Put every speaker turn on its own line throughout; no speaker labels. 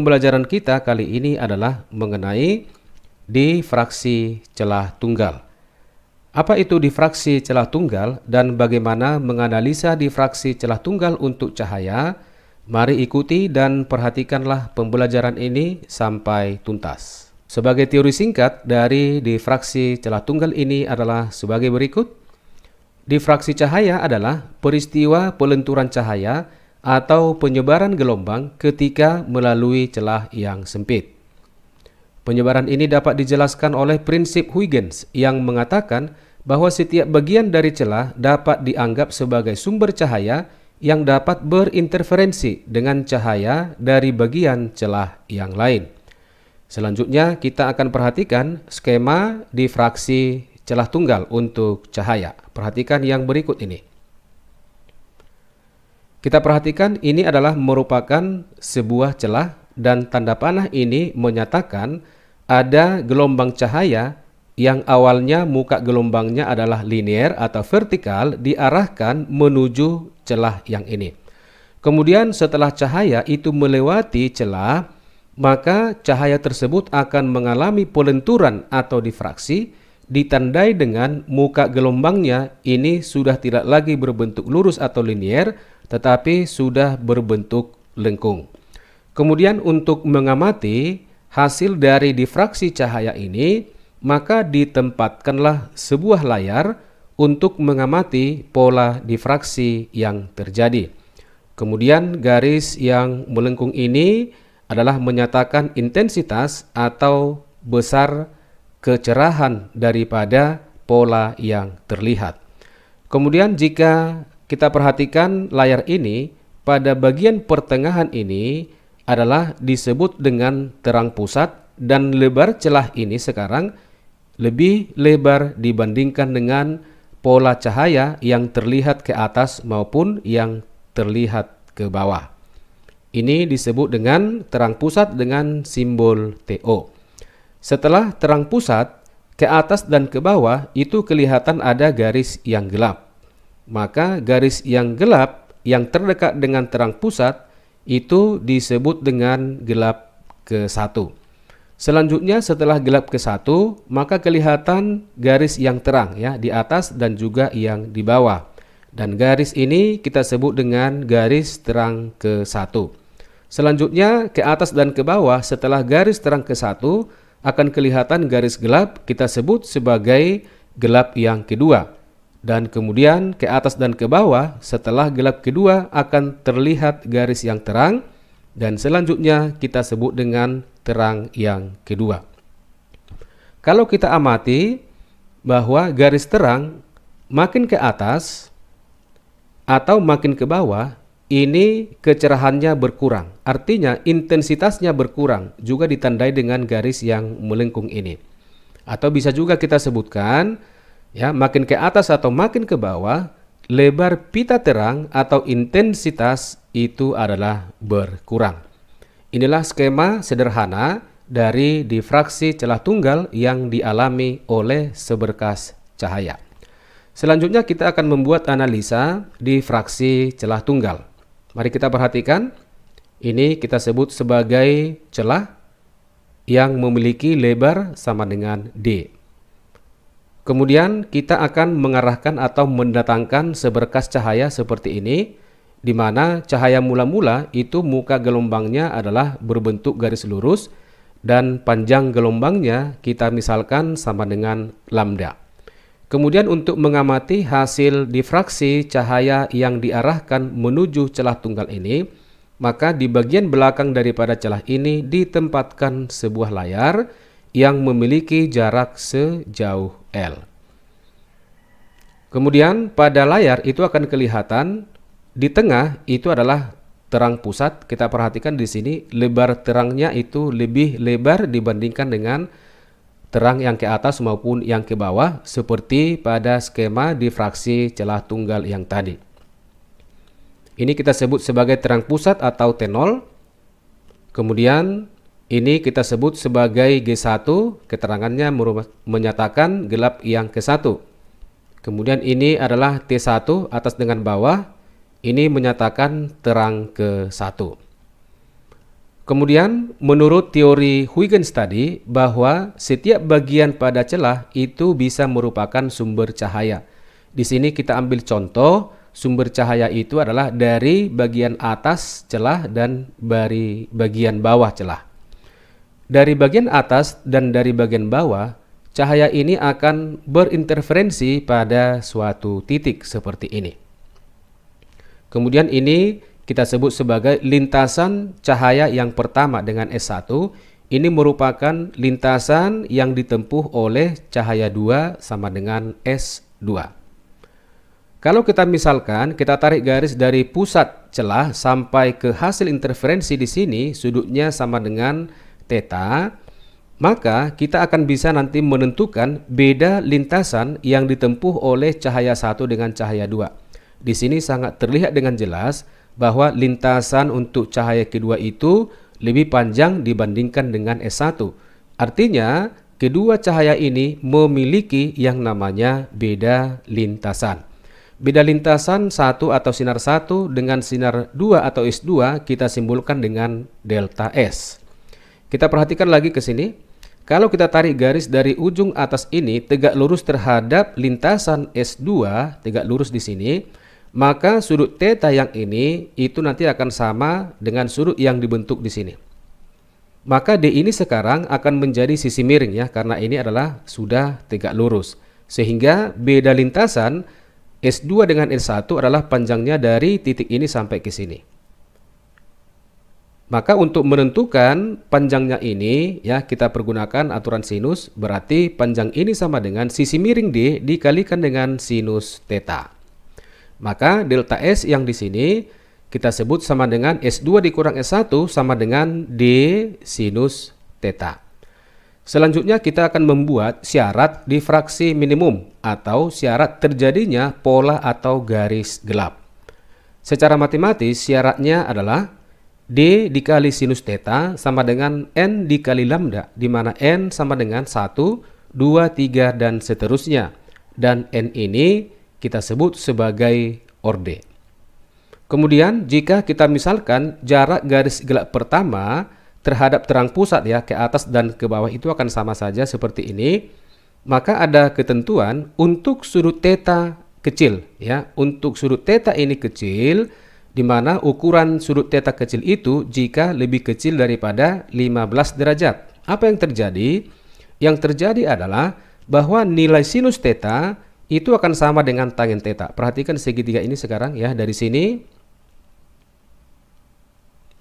pembelajaran kita kali ini adalah mengenai difraksi celah tunggal. Apa itu difraksi celah tunggal dan bagaimana menganalisa difraksi celah tunggal untuk cahaya? Mari ikuti dan perhatikanlah pembelajaran ini sampai tuntas. Sebagai teori singkat dari difraksi celah tunggal ini adalah sebagai berikut. Difraksi cahaya adalah peristiwa pelenturan cahaya atau penyebaran gelombang ketika melalui celah yang sempit. Penyebaran ini dapat dijelaskan oleh prinsip Huygens yang mengatakan bahwa setiap bagian dari celah dapat dianggap sebagai sumber cahaya yang dapat berinterferensi dengan cahaya dari bagian celah yang lain. Selanjutnya kita akan perhatikan skema difraksi celah tunggal untuk cahaya. Perhatikan yang berikut ini. Kita perhatikan ini adalah merupakan sebuah celah dan tanda panah ini menyatakan ada gelombang cahaya yang awalnya muka gelombangnya adalah linear atau vertikal diarahkan menuju celah yang ini. Kemudian setelah cahaya itu melewati celah, maka cahaya tersebut akan mengalami pelenturan atau difraksi ditandai dengan muka gelombangnya ini sudah tidak lagi berbentuk lurus atau linear, tetapi sudah berbentuk lengkung. Kemudian untuk mengamati hasil dari difraksi cahaya ini, maka ditempatkanlah sebuah layar untuk mengamati pola difraksi yang terjadi. Kemudian garis yang melengkung ini adalah menyatakan intensitas atau besar kecerahan daripada pola yang terlihat. Kemudian jika kita perhatikan layar ini, pada bagian pertengahan ini adalah disebut dengan terang pusat dan lebar celah ini sekarang lebih lebar dibandingkan dengan pola cahaya yang terlihat ke atas maupun yang terlihat ke bawah. Ini disebut dengan terang pusat dengan simbol TO. Setelah terang pusat, ke atas dan ke bawah itu kelihatan ada garis yang gelap. Maka garis yang gelap yang terdekat dengan terang pusat itu disebut dengan gelap ke-1. Selanjutnya setelah gelap ke-1 maka kelihatan garis yang terang ya di atas dan juga yang di bawah. Dan garis ini kita sebut dengan garis terang ke-1. Selanjutnya ke atas dan ke bawah setelah garis terang ke-1 akan kelihatan garis gelap kita sebut sebagai gelap yang kedua. Dan kemudian ke atas dan ke bawah setelah gelap kedua akan terlihat garis yang terang dan selanjutnya kita sebut dengan terang yang kedua. Kalau kita amati bahwa garis terang makin ke atas atau makin ke bawah ini kecerahannya berkurang. Artinya intensitasnya berkurang juga ditandai dengan garis yang melengkung ini. Atau bisa juga kita sebutkan ya, makin ke atas atau makin ke bawah, lebar pita terang atau intensitas itu adalah berkurang. Inilah skema sederhana dari difraksi celah tunggal yang dialami oleh seberkas cahaya. Selanjutnya kita akan membuat analisa difraksi celah tunggal. Mari kita perhatikan, ini kita sebut sebagai celah yang memiliki lebar sama dengan D. Kemudian kita akan mengarahkan atau mendatangkan seberkas cahaya seperti ini, di mana cahaya mula-mula itu muka gelombangnya adalah berbentuk garis lurus dan panjang gelombangnya kita misalkan sama dengan lambda. Kemudian untuk mengamati hasil difraksi cahaya yang diarahkan menuju celah tunggal ini, maka di bagian belakang daripada celah ini ditempatkan sebuah layar yang memiliki jarak sejauh L. Kemudian pada layar itu akan kelihatan di tengah itu adalah terang pusat. Kita perhatikan di sini lebar terangnya itu lebih lebar dibandingkan dengan terang yang ke atas maupun yang ke bawah seperti pada skema difraksi celah tunggal yang tadi. Ini kita sebut sebagai terang pusat atau T0. Kemudian ini kita sebut sebagai G1, keterangannya menyatakan gelap yang ke-1. Kemudian ini adalah T1 atas dengan bawah, ini menyatakan terang ke-1. Kemudian menurut teori Huygens tadi bahwa setiap bagian pada celah itu bisa merupakan sumber cahaya. Di sini kita ambil contoh sumber cahaya itu adalah dari bagian atas celah dan dari bagian bawah celah. Dari bagian atas dan dari bagian bawah, cahaya ini akan berinterferensi pada suatu titik seperti ini. Kemudian ini kita sebut sebagai lintasan cahaya yang pertama dengan S1. Ini merupakan lintasan yang ditempuh oleh cahaya 2 sama dengan S2. Kalau kita misalkan kita tarik garis dari pusat celah sampai ke hasil interferensi di sini, sudutnya sama dengan theta, maka kita akan bisa nanti menentukan beda lintasan yang ditempuh oleh cahaya 1 dengan cahaya 2. Di sini sangat terlihat dengan jelas bahwa lintasan untuk cahaya kedua itu lebih panjang dibandingkan dengan S1. Artinya, kedua cahaya ini memiliki yang namanya beda lintasan. Beda lintasan 1 atau sinar 1 dengan sinar 2 atau S2 kita simbolkan dengan delta S. Kita perhatikan lagi ke sini. Kalau kita tarik garis dari ujung atas ini tegak lurus terhadap lintasan S2, tegak lurus di sini, maka sudut theta yang ini itu nanti akan sama dengan sudut yang dibentuk di sini. Maka D ini sekarang akan menjadi sisi miring ya, karena ini adalah sudah tegak lurus. Sehingga beda lintasan S2 dengan S1 adalah panjangnya dari titik ini sampai ke sini. Maka untuk menentukan panjangnya ini ya, kita pergunakan aturan sinus, berarti panjang ini sama dengan sisi miring D dikalikan dengan sinus theta. Maka delta S yang di sini kita sebut sama dengan S2 dikurang S1 sama dengan D sinus theta. Selanjutnya kita akan membuat syarat difraksi minimum atau syarat terjadinya pola atau garis gelap. Secara matematis syaratnya adalah D dikali sinus theta sama dengan N dikali lambda, di mana N sama dengan 1, 2, 3, dan seterusnya. Dan N ini kita sebut sebagai orde. Kemudian jika kita misalkan jarak garis gelap pertama terhadap terang pusat ya, ke atas dan ke bawah itu akan sama saja seperti ini, maka ada ketentuan untuk sudut theta kecil ya. Untuk sudut theta ini kecil, di mana ukuran sudut theta kecil itu jika lebih kecil daripada 15 derajat. Apa yang terjadi? Yang terjadi adalah bahwa nilai sinus theta itu akan sama dengan tangen theta. Perhatikan segitiga ini sekarang ya, dari sini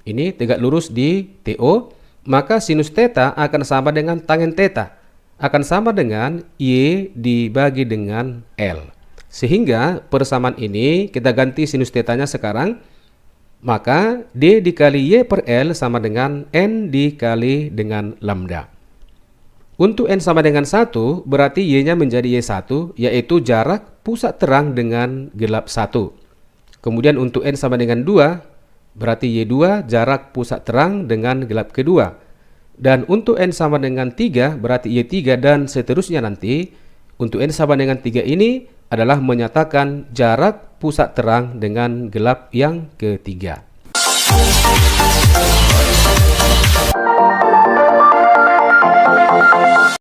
ini tegak lurus di TO, maka sinus theta akan sama dengan tangen theta, akan sama dengan Y dibagi dengan L. Sehingga persamaan ini kita ganti sinus theta-nya sekarang, maka D dikali Y per L sama dengan N dikali dengan lambda. Untuk N sama dengan 1, berarti Y-nya menjadi Y1, yaitu jarak pusat terang dengan gelap 1. Kemudian untuk N sama dengan 2, berarti Y2 jarak pusat terang dengan gelap kedua. Dan untuk N sama dengan 3, berarti Y3 dan seterusnya nanti. Untuk N sama dengan 3 ini adalah menyatakan jarak pusat terang dengan gelap yang ketiga.